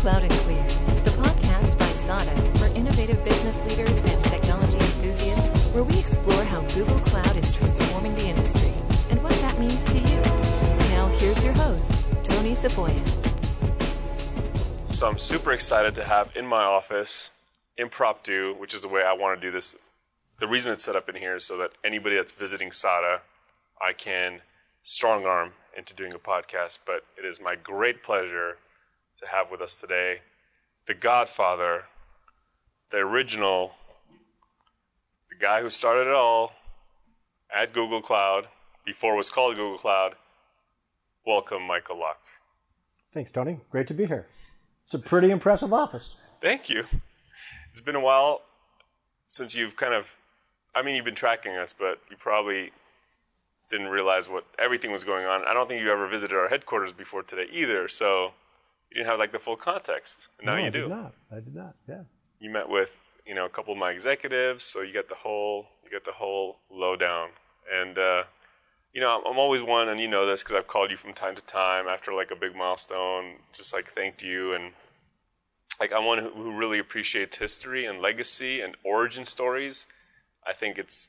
Cloud and Clear, the podcast by SADA for innovative business leaders and technology enthusiasts, where we explore how Google Cloud is transforming the industry and what that means to you. Now, here's your host, Tony Safoian. So I'm super excited to have in my office, impromptu, which is the way I want to do this. The reason it's set up in here is so that anybody that's visiting SADA, I can strong arm into doing a podcast. But it is my great pleasure to have with us today the godfather, the original, the guy who started it all at Google Cloud, before it was called Google Cloud. Welcome, Michael Luck. Thanks, Tony. Great to be here. It's a pretty impressive office. Thank you. It's been a while since you've you've been tracking us, but you probably didn't realize what everything was going on. I don't think you ever visited our headquarters before today either, so you didn't have the full context. And now you do. I did not. Yeah. You met with, a couple of my executives, so you get the whole lowdown. And I'm always one, and you know this because I've called you from time to time after a big milestone, just thanked you, and I'm one who really appreciates history and legacy and origin stories. I think it's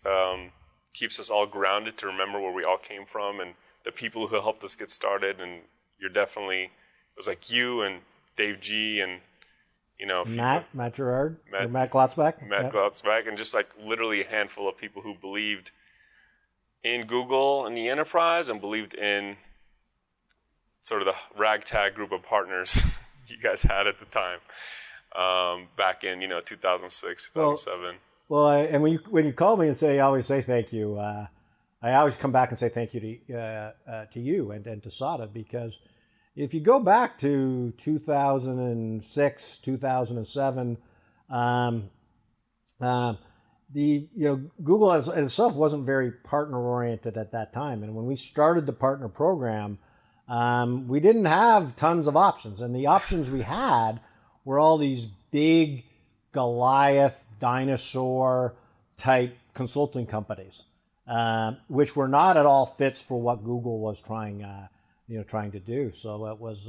keeps us all grounded to remember where we all came from and the people who helped us get started. And you're definitely, it was you and Dave G and Matt Gerard, Matt Glotzback, Glotzback, and just literally a handful of people who believed in Google and the enterprise and believed in sort of the ragtag group of partners you guys had at the time, back in 2006, 2007. And when you call me and say, I always say thank you. I always come back and say thank you to you and to SADA, because if you go back to 2006, 2007, Google itself wasn't very partner oriented at that time. And when we started the partner program, we didn't have tons of options, and the options we had were all these big Goliath dinosaur type consulting companies, which were not at all fits for what Google was trying to do. So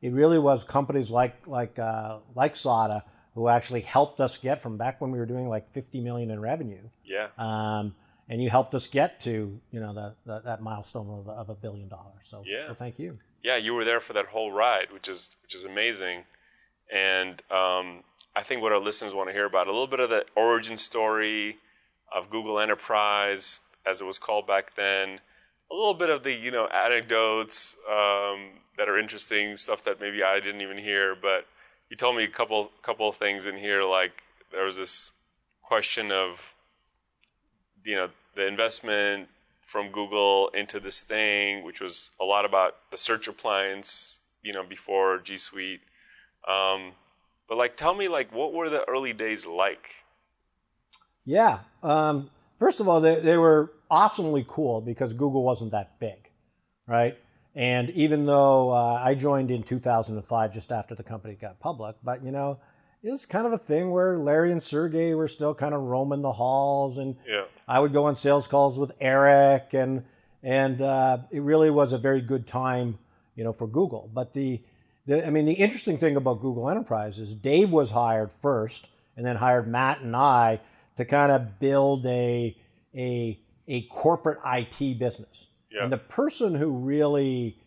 it really was companies like SADA who actually helped us get from back when we were doing $50 million in revenue. Yeah. And you helped us get to that milestone of $1 billion. So thank you. Yeah, you were there for that whole ride, which is amazing. And I think what our listeners want to hear about, a little bit of the origin story of Google Enterprise, as it was called back then, a little bit of the anecdotes that are interesting, stuff that maybe I didn't even hear. But you told me a couple of things in here, there was this question of the investment from Google into this thing, which was a lot about the search appliance, before G Suite. But tell me, what were the early days like? Yeah. First of all, they were awesomely cool because Google wasn't that big, right? And even though I joined in 2005, just after the company got public, but it was kind of a thing where Larry and Sergey were still kind of roaming the halls, and I would go on sales calls with Eric, and it really was a very good time, for Google. But the interesting thing about Google Enterprise is Dave was hired first, and then hired Matt and I to kind of build a corporate IT business. Yeah. And the person who really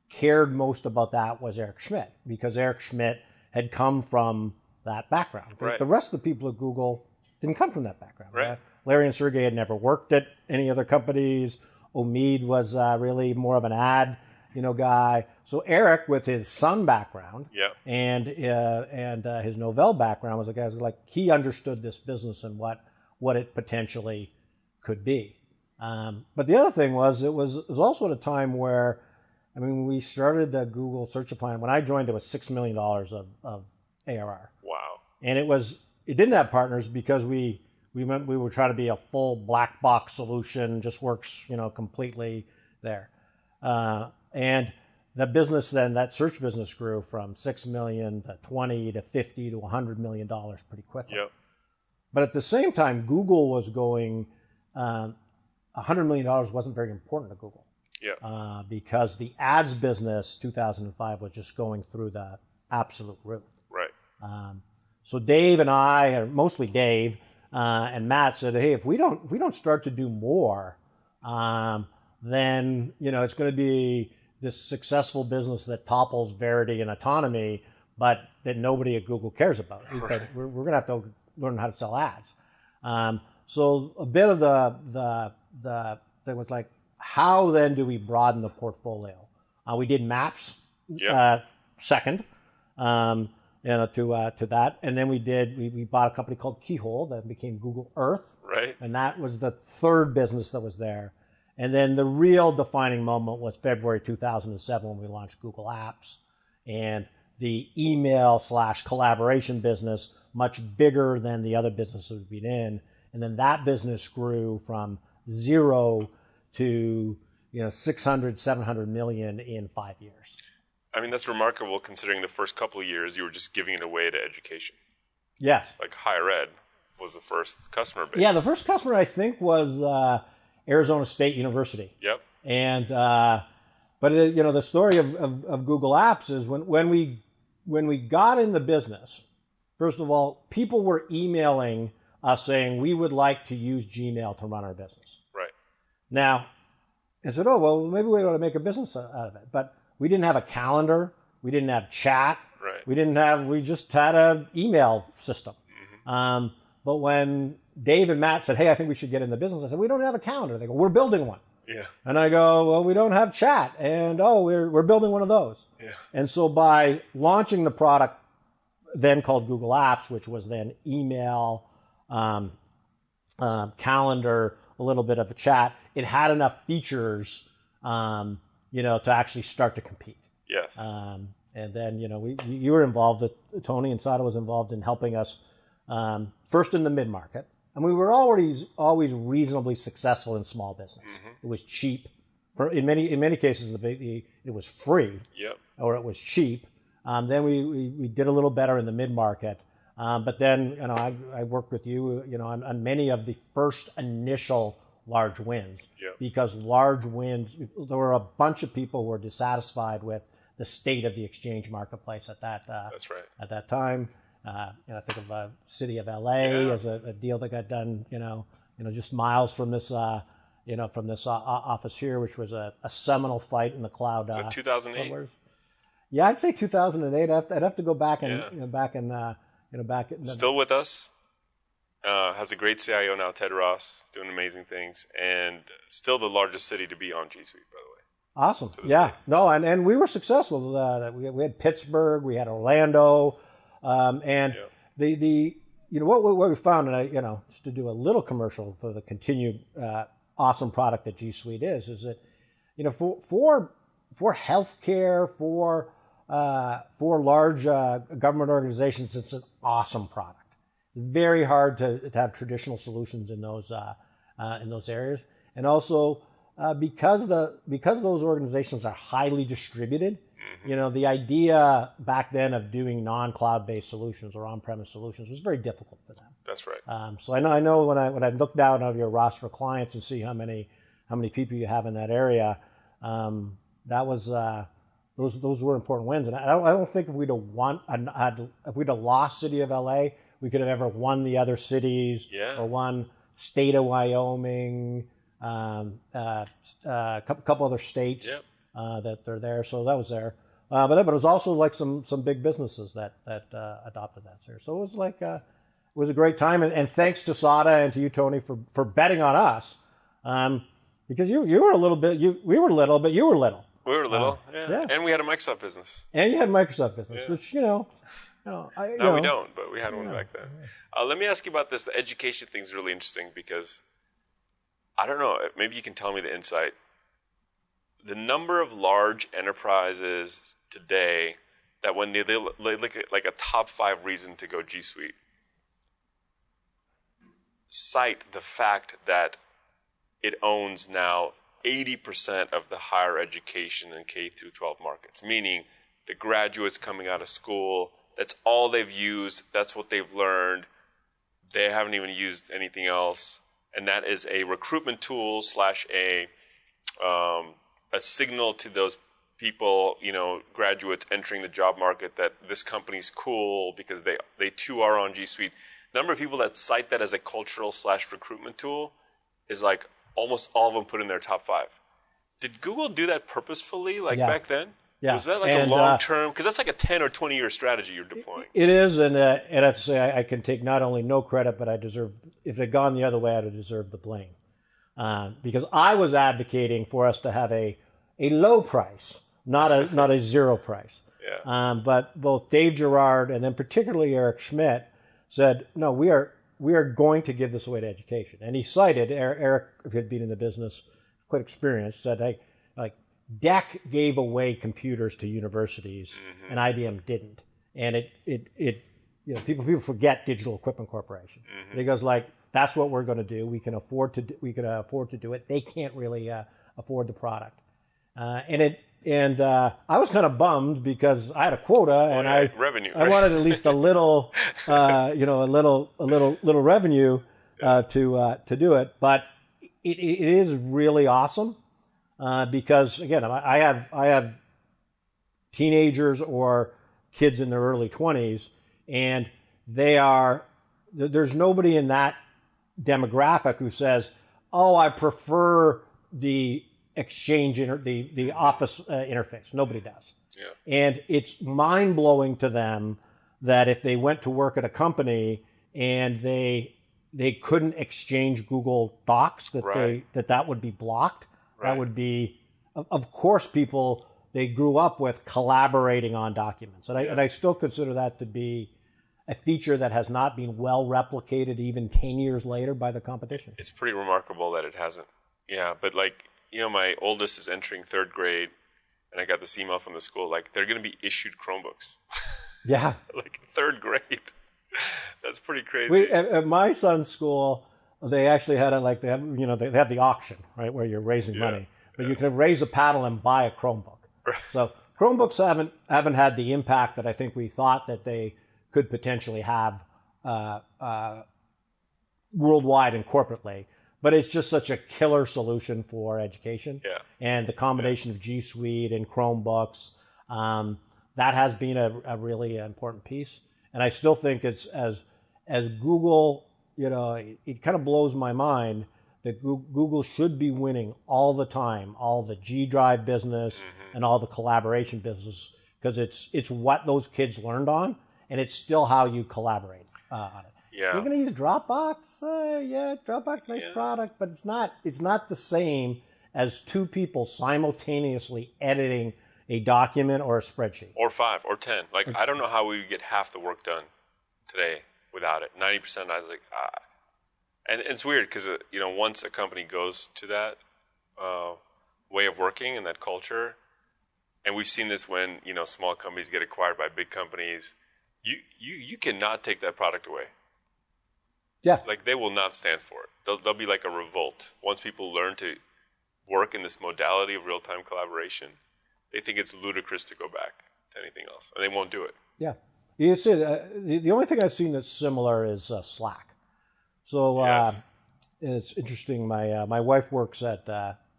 cared most about that was Eric Schmidt, because Eric Schmidt had come from that background. Right. The rest of the people at Google didn't come from that background. Right. Larry and Sergey had never worked at any other companies. Omid was really more of an ad, guy. So Eric, with his Sun background and his Novell background, was a guy who he understood this business and what it potentially could be. But the other thing was, it was also at a time where, when we started the Google Search Appliance, when I joined, it was $6 million of ARR. Wow. And it didn't have partners because we were trying to be a full black box solution, just works, completely there. And the business then, that search business grew from 6 million to 20 to 50 to $100 million pretty quickly. Yep. But at the same time, Google was going, $100 million wasn't very important to Google. Yeah. Because the ads business, 2005, was just going through the absolute roof. So Dave and I, or mostly Dave and Matt, said, hey, if we don't start to do more, then it's going to be this successful business that topples Verity and Autonomy, but that nobody at Google cares about. Right. We're going to have to learn how to sell ads. So a bit of the thing was like, how then do we broaden the portfolio? We did maps second, to that, and then we bought a company called Keyhole that became Google Earth, right? And that was the third business that was there. And then the real defining moment was February 2007 when we launched Google Apps, and the email/collaboration business, much bigger than the other businesses we'd been in. And then that business grew from 0 to 600, 700 million in 5 years. I mean, that's remarkable considering the first couple of years you were just giving it away to education. Yes. Like higher ed was the first customer base. Yeah, the first customer I think was Arizona State University. Yep. And but the story of Google Apps is when we got in the business, first of all, people were emailing us saying we would like to use Gmail to run our business. Right. Now, I said, oh well, maybe we ought to make a business out of it, but we didn't have a calendar, we didn't have chat, right. We just had an email system. Mm-hmm. But when Dave and Matt said, hey, I think we should get in the business, I said, we don't have a calendar. They go, we're building one. Yeah. And I go, well, we don't have chat. And we're building one of those. Yeah. And so by launching the product then called Google Apps, which was then email, calendar, a little bit of a chat, it had enough features, to actually start to compete. Yes. And then, you were involved, Tony and SADA was involved in helping us first in the mid-market. And we were always reasonably successful in small business. Mm-hmm. It was cheap. In many cases, it was free, yep, or it was cheap. Then we did a little better in the mid-market. But then, I worked with you, on many of the first initial large wins. Yep. Because large wins, there were a bunch of people who were dissatisfied with the state of the exchange marketplace at that. That's right. At that time. I think of City of LA as a deal that got done, just miles from this, from this office here, which was a seminal fight in the cloud. Was it 2008? Yeah, I'd say 2008. I'd have to go back and back in. Still with us. Has a great CIO now, Ted Ross, doing amazing things, and still the largest city to be on G Suite, by the way. Awesome. Yeah. Day. No, and we were successful. We had Pittsburgh, we had Orlando. And what we found, and just to do a little commercial for the continued awesome product that G Suite is that for healthcare, for large government organizations, it's an awesome product. It's very hard to have traditional solutions in those areas, and also because those organizations are highly distributed. The idea back then of doing non-cloud-based solutions or on-premise solutions was very difficult for them. That's right. So I know when I look down at your roster of clients and see how many people you have in that area, that was those were important wins. And I don't think if we'd have lost City of LA, we could have ever won the other cities or won state of Wyoming, a couple other states that they're there. So that was there. But it was also like some big businesses that adopted that here. So it was like it was a great time, and thanks to SADA and to you, Tony, for betting on us, because you were a little bit we were little, but you were little. We were little, and we had a Microsoft business. And you had a Microsoft business, which we don't, but we had one back then. Let me ask you about this. The education thing is really interesting because I don't know. Maybe you can tell me the insight. The number of large enterprises today that when they look at like a top 5 reason to go G Suite, cite the fact that it owns now 80% of the higher education and K through 12 markets, meaning the graduates coming out of school, that's all they've used, that's what they've learned, they haven't even used anything else, and that is a recruitment tool / a signal to those people, graduates entering the job market that this company's cool because they too are on G Suite. Number of people that cite that as a cultural/recruitment tool is like almost all of them put in their top 5. Did Google do that purposefully back then? Yeah. Was that a long-term, because that's like a 10 or 20-year strategy you're deploying. It is, and I have to say I can take not only no credit, but I deserve, if it had gone the other way, I'd have deserved the blame. Because I was advocating for us to have a low price, not a zero price. Yeah. But both Dave Gerard and then particularly Eric Schmidt said, no, we are going to give this away to education. And he cited, Eric, if he had been in the business, quite experienced, said, hey, DEC gave away computers to universities, and IBM didn't. And people forget Digital Equipment Corporation. And he goes that's what we're going to do. We can afford to do it. They can't really afford the product. I was kind of bummed because I had a quota and revenue. I wanted at least a little, a little revenue to do it. But it is really awesome. Because again, I have teenagers or kids in their early 20s, and there's nobody in that demographic who says, "Oh, I prefer the Exchange the Office interface." Nobody does. Yeah. And it's mind blowing to them that if they went to work at a company and they couldn't exchange Google Docs, that would be blocked. Right. That would be, of course, people, they grew up with collaborating on documents. And I still consider that to be a feature that has not been well replicated even 10 years later by the competition. It's pretty remarkable that it hasn't. Yeah, but my oldest is entering 3rd grade, and I got this email from the school, they're going to be issued Chromebooks. Yeah. 3rd grade. That's pretty crazy. At my son's school, they actually had they have the auction, right, where you're raising money, but you can raise a paddle and buy a Chromebook. Right. So Chromebooks haven't had the impact that I think we thought that they could potentially have worldwide and corporately. But it's just such a killer solution for education. Yeah. And the combination of G Suite and Chromebooks, that has been a really important piece. And I still think it's as Google. It kind of blows my mind that Google should be winning all the time, all the G Drive business and all the collaboration business, because it's what those kids learned on, and it's still how you collaborate on it. Yeah. You're going to use Dropbox? Dropbox, nice product, but it's not the same as 2 people simultaneously editing a document or a spreadsheet. Or 5 or 10. I don't know how we would get half the work done today without it. 90%, I was like, And it's weird because, once a company goes to that way of working and that culture, and we've seen this when, small companies get acquired by big companies, you cannot take that product away. Yeah. They will not stand for it. There'll be a revolt. Once people learn to work in this modality of real-time collaboration, they think it's ludicrous to go back to anything else, and they won't do it. Yeah. You see, the only thing I've seen that's similar is Slack. So it's interesting. My wife works at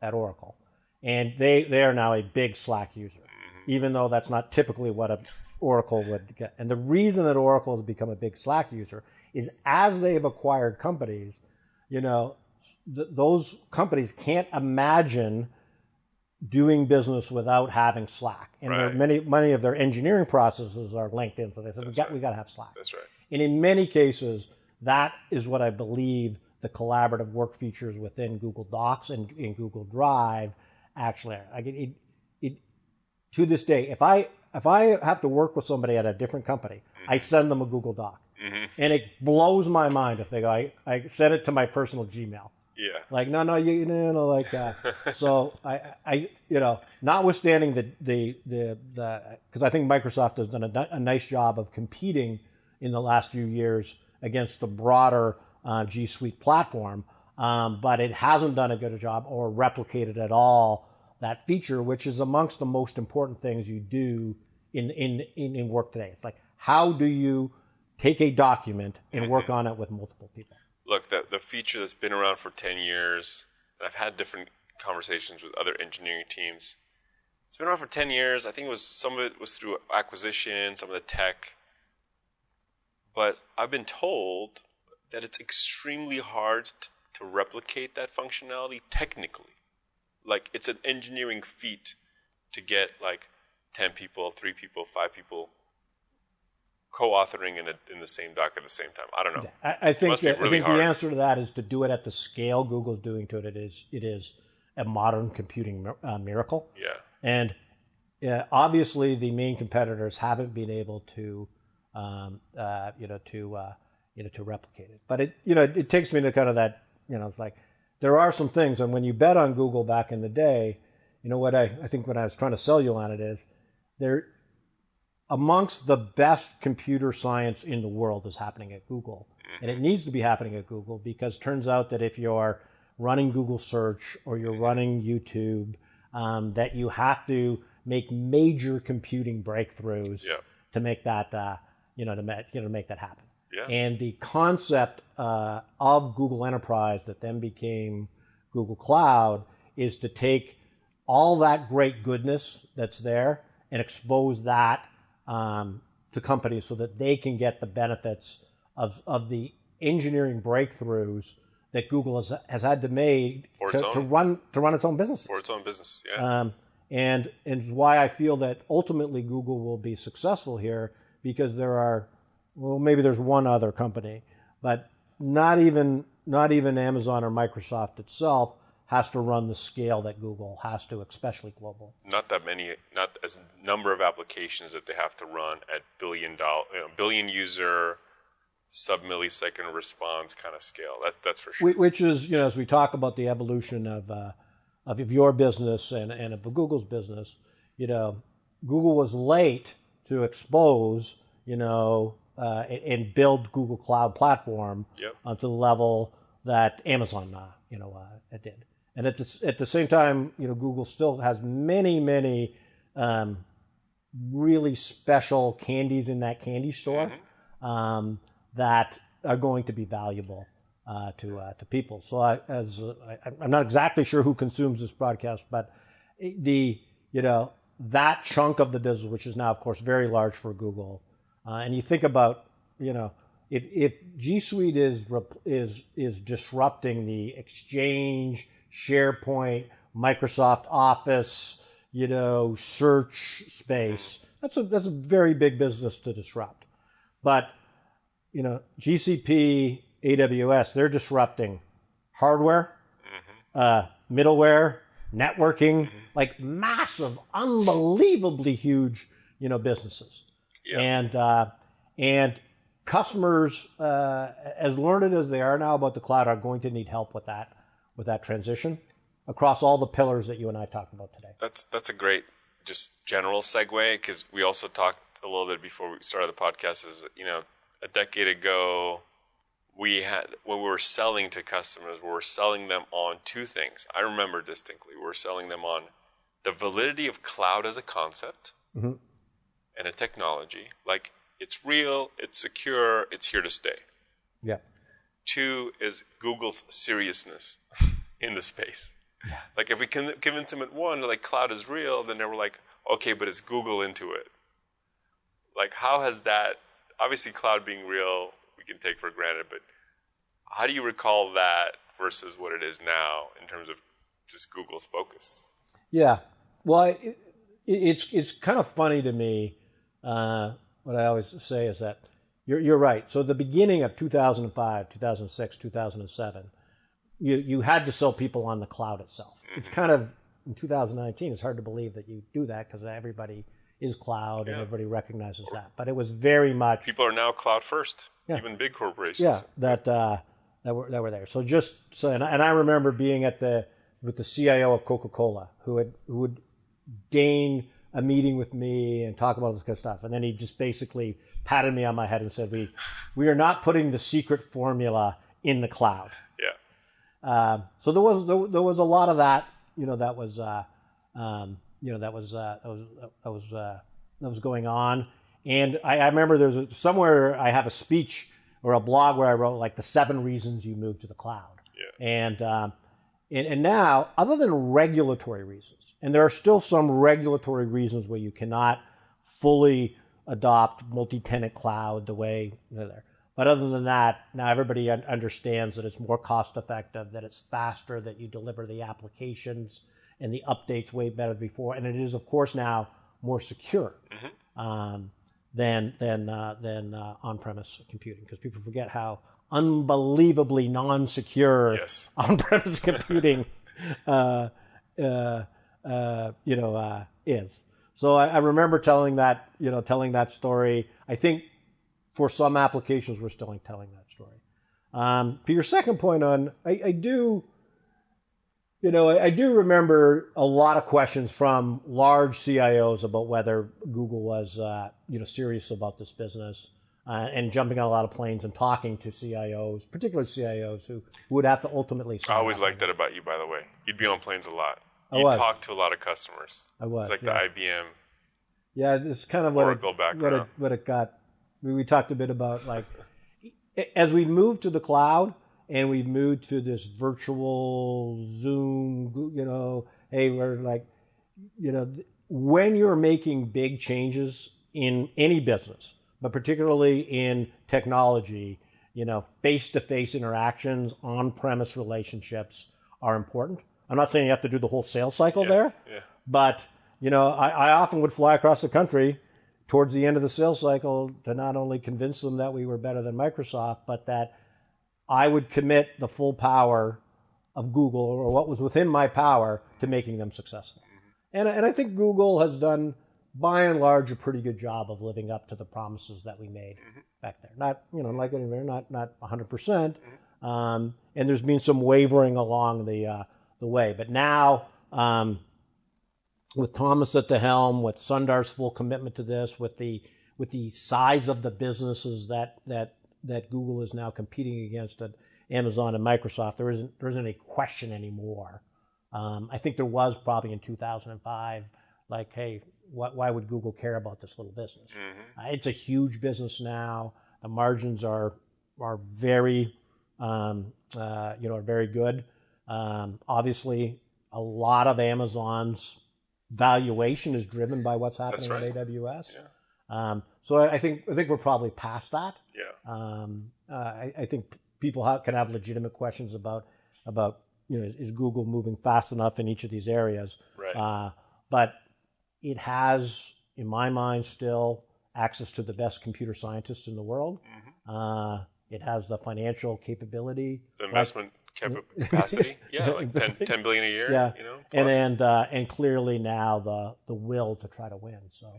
Oracle, and they are now a big Slack user, even though that's not typically what Oracle would get. And the reason that Oracle has become a big Slack user is as they've acquired companies, those companies can't imagine doing business without having Slack. And many of their engineering processes are linked in. So they said, we got to have Slack. That's right. And in many cases, that is what I believe the collaborative work features within Google Docs and in Google Drive actually are. To this day, if I have to work with somebody at a different company, I send them a Google Doc. And it blows my mind if they go, I send it to my personal Gmail. Yeah. So I notwithstanding because I think Microsoft has done a nice job of competing in the last few years against the broader G Suite platform, but it hasn't done a good job or replicated at all that feature, which is amongst the most important things you do in work today. It's how do you take a document and work on it with multiple people? Look, the feature that's been around for 10 years, and I've had different conversations with other engineering teams, It's been around for 10 years. I think some of it was through acquisition, some of the tech. But I've been told that it's extremely hard to replicate that functionality technically. Like, it's an engineering feat to get like 10 people, 3 people, 5 people co-authoring in the same doc at the same time. I don't know. I think the answer to that is to do it at the scale Google's doing to it. It is a modern computing miracle. Yeah. And obviously, the main competitors haven't been able to, to replicate it. But it takes me to kind of that. It's like there are some things, and when you bet on Google back in the day, what I think what I was trying to sell you on it is there. Amongst the best computer science in the world is happening at Google. And it needs to be happening at Google because it turns out that if you're running Google search or you're running YouTube, that you have to make major computing breakthroughs to make that, to make that happen. Yeah. And the concept of Google Enterprise that then became Google Cloud is to take all that great goodness that's there and expose that to companies so that they can get the benefits of the engineering breakthroughs that Google has had to make to run its own business. For its own business, yeah. And why I feel that ultimately Google will be successful here because maybe there's one other company, but not even Amazon or Microsoft itself has to run the scale that Google has to, especially global. Not that many, not as number of applications that they have to run at billion user, sub-millisecond response kind of scale. That's for sure. Which is, as we talk about the evolution of your business and of Google's business, Google was late to expose, and build Google Cloud Platform to the level that Amazon, did. And at the same time, Google still has many really special candies in that candy store that are going to be valuable to people. So I'm not exactly sure who consumes this broadcast, but that chunk of the business, which is now of course very large for Google, and you think about if G Suite is disrupting the Exchange, SharePoint, Microsoft Office, search space, that's a very big business to disrupt. But GCP, AWS, they're disrupting hardware, middleware, networking, like massive, unbelievably huge, businesses. Yeah. And customers, as learned as they are now about the cloud, are going to need help with that transition across all the pillars that you and I talked about today. That's a great just general segue, because we also talked a little bit before we started the podcast. Is a decade ago, when we were selling to customers, we were selling them on two things. I remember distinctly. We were selling them on the validity of cloud as a concept and a technology. Like, it's real, it's secure, it's here to stay. Yeah. Two is Google's seriousness in the space. Yeah. Like, if we can convince them at one, like, cloud is real, then they were like, okay, but it's Google into it. Like, how has that, obviously cloud being real, we can take for granted, but how do you recall that versus what it is now in terms of just Google's focus? Yeah. Well, it's kind of funny to me. What I always say is that you're right. So the beginning of 2005, 2006, 2007, you had to sell people on the cloud itself. It's kind of, in 2019, it's hard to believe that you do that because everybody is cloud and everybody recognizes that. But it was very much... People are now cloud fird, even big corporations. Yeah, that were there. So and I remember being with the CIO of Coca-Cola who would deign a meeting with me and talk about this kind of stuff. And then he just basically patted me on my head and said, we are not putting the secret formula in the cloud. Yeah. So there was a lot of that, that was going on. And I remember somewhere I have a speech or a blog where I wrote like the 7 reasons you move to the cloud. Yeah. And now, other than regulatory reasons, and there are still some regulatory reasons where you cannot fully adopt multi-tenant cloud the way they're there. But other than that, now everybody understands that it's more cost effective, that it's faster, that you deliver the applications and the updates way better than before. And it is, of course, now more secure than on-premise computing, because people forget how unbelievably non-secure on-premise computing is. So I remember telling that story. I think for some applications we're still telling that story. To your second point on, I do remember a lot of questions from large CIOs about whether Google was serious about this business. And jumping on a lot of planes and talking to CIOs, particularly CIOs who would have to ultimately. I always liked that about you, by the way. You'd be on planes a lot. You talk to a lot of customers. I was. It's like the IBM. Yeah, it's kind of Oracle background. What it got. We talked a bit about, like, as we moved to the cloud and we moved to this virtual Zoom. Hey, we're like, when you're making big changes in any business, but particularly in technology, face-to-face interactions, on-premise relationships are important. I'm not saying you have to do the whole sales cycle there, but I often would fly across the country towards the end of the sales cycle to not only convince them that we were better than Microsoft, but that I would commit the full power of Google, or what was within my power, to making them successful. And I think Google has done, by and large, a pretty good job of living up to the promises that we made back there. Not, like anywhere, not 100%. And there's been some wavering along the way. But now, with Thomas at the helm, with Sundar's full commitment to this, with the size of the businesses that Google is now competing against at Amazon and Microsoft, there isn't a question anymore. I think there was probably in 2005, like, hey, why would Google care about this little business? It's a huge business now. The margins are very, very good. Obviously, a lot of Amazon's valuation is driven by what's happening at AWS. Yeah. So I think we're probably past that. Yeah. I think people can have legitimate questions about is Google moving fast enough in each of these areas? Right. But it has, in my mind, still access to the best computer scientists in the world. It has the financial capability. The investment capacity, like 10 billion a year. Yeah, plus. And clearly now the will to try to win. So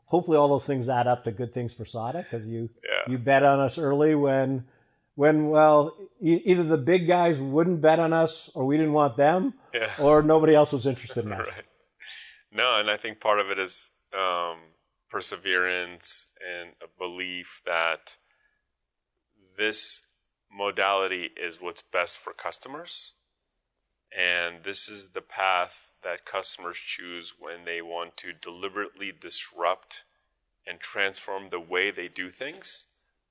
hopefully all those things add up to good things for SADA, because you bet on us early when either the big guys wouldn't bet on us, or we didn't want them, or nobody else was interested in us. Right. No, and I think part of it is perseverance and a belief that this modality is what's best for customers. And this is the path that customers choose when they want to deliberately disrupt and transform the way they do things.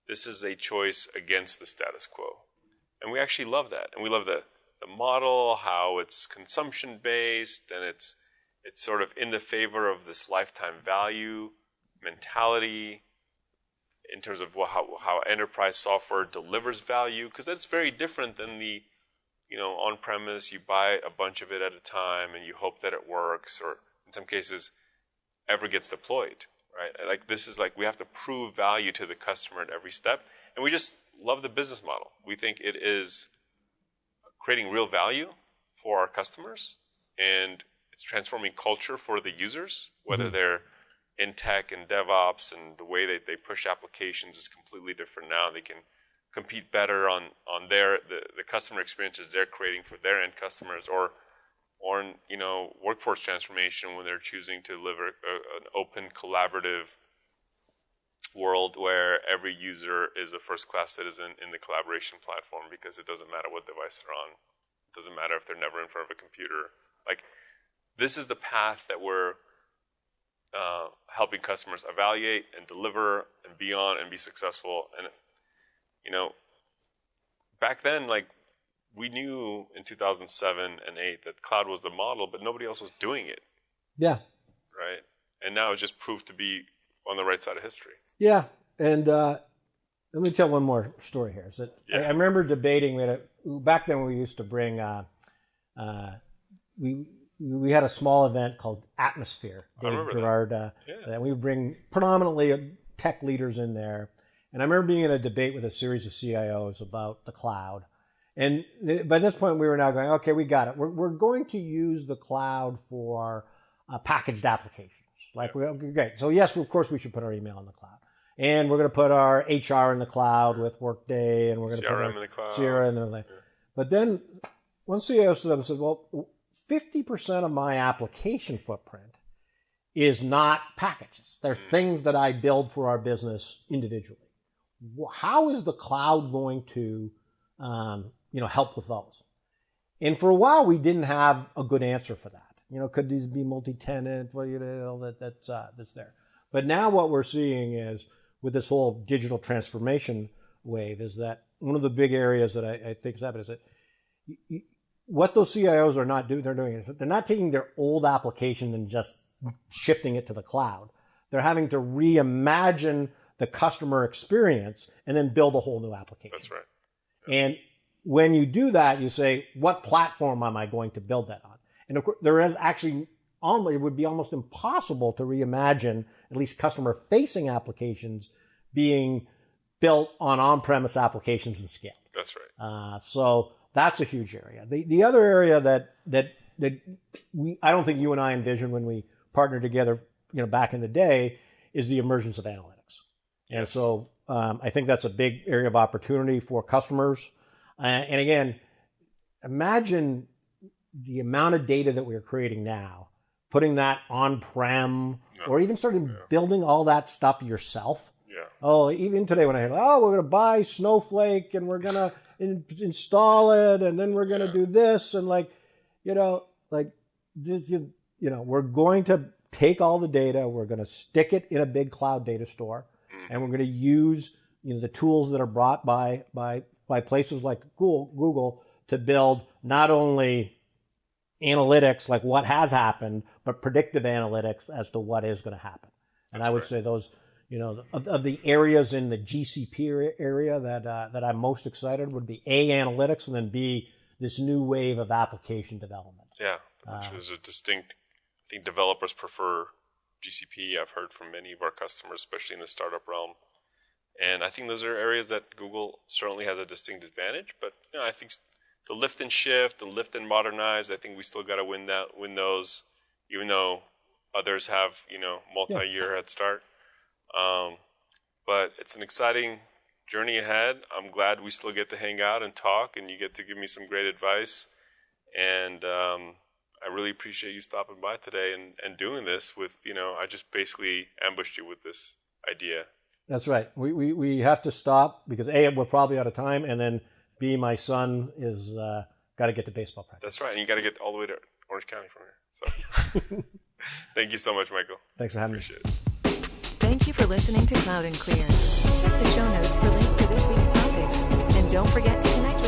This is a choice against the status quo. And we actually love that. And we love the model, how it's consumption-based, and it's sort of in the favor of this lifetime value mentality in terms of how enterprise software delivers value, because that's very different than the on-premise. You buy a bunch of it at a time and you hope that it works, or in some cases ever gets deployed, right? Like, this is like, we have to prove value to the customer at every step, and we just love the business model. We think it is creating real value for our customers, and it's transforming culture for the users, whether they're in tech and DevOps, and the way that they push applications is completely different now. They can compete better on the customer experiences they're creating for their end customers, or in workforce transformation, when they're choosing to deliver an open, collaborative world where every user is a first-class citizen in the collaboration platform, because it doesn't matter what device they're on. It doesn't matter if they're never in front of a computer. Like, this is the path that we're helping customers evaluate and deliver and be on and be successful. And back then, like, we knew in 2007 and 8 that cloud was the model, but nobody else was doing it. Yeah. Right. And now it's just proved to be on the right side of history. Yeah. And let me tell one more story here. Is that I remember debating back then we used to bring we had a small event called Atmosphere. Dave Gerard, and we would bring predominantly tech leaders in there. And I remember being in a debate with a series of CIOs about the cloud. And by this point, we were now going, okay, we got it. We're going to use the cloud for packaged applications. Great. So yes, of course, we should put our email in the cloud. And we're going to put our HR in the cloud with Workday, and we're going to put our in the cloud. CRM in the cloud. But then one CEO stood up and said, well, 50% of my application footprint is not packages. They're things that I build for our business individually. How is the cloud going to help with those? And for a while, we didn't have a good answer for that. Could these be multi-tenant? Well, that's there. But now what we're seeing is with this whole digital transformation wave is that one of the big areas that I think is happening is that what those CIOs are not doing, they're not taking their old application and just shifting it to the cloud. They're having to reimagine the customer experience and then build a whole new application. That's right. Yeah. And when you do that, you say, what platform am I going to build that on? And of course, there is actually, it would be almost impossible to reimagine at least customer-facing applications being built on on-premise applications and scaled. That's right. So that's a huge area. The other area that I don't think you and I envisioned when we partnered together, back in the day, is the emergence of analytics. Yes. And so I think that's a big area of opportunity for customers. And again, imagine the amount of data that we're creating now, putting that on-prem, or even starting building all that stuff yourself. Yeah. Oh, even today when I hear, we're going to buy Snowflake and we're going to install it, and then we're going to do this, and we're going to take all the data, we're going to stick it in a big cloud data store, and we're going to use the tools that are brought by places like Google to build not only analytics like what has happened, but predictive analytics as to what is going to happen. And I would say those, of the areas in the GCP area that I'm most excited would be A, analytics, and then B, this new wave of application development. Yeah, which is a distinct, I think developers prefer GCP. I've heard from many of our customers, especially in the startup realm. And I think those are areas that Google certainly has a distinct advantage. But I think the lift and shift, the lift and modernize, I think we still got to win those, even though others have, multi-year head start. But it's an exciting journey ahead. I'm glad we still get to hang out and talk, and you get to give me some great advice. And I really appreciate you stopping by today and doing this with, I just basically ambushed you with this idea. That's right. We have to stop because A, we're probably out of time, and then B, my son is got to get to baseball practice. That's right, and you got to get all the way to Orange County from here. So, thank you so much, Michael. Thanks for having me. Appreciate it. Thank you for listening to Cloud and Clear. Check the show notes for links to this week's topics, and don't forget to connect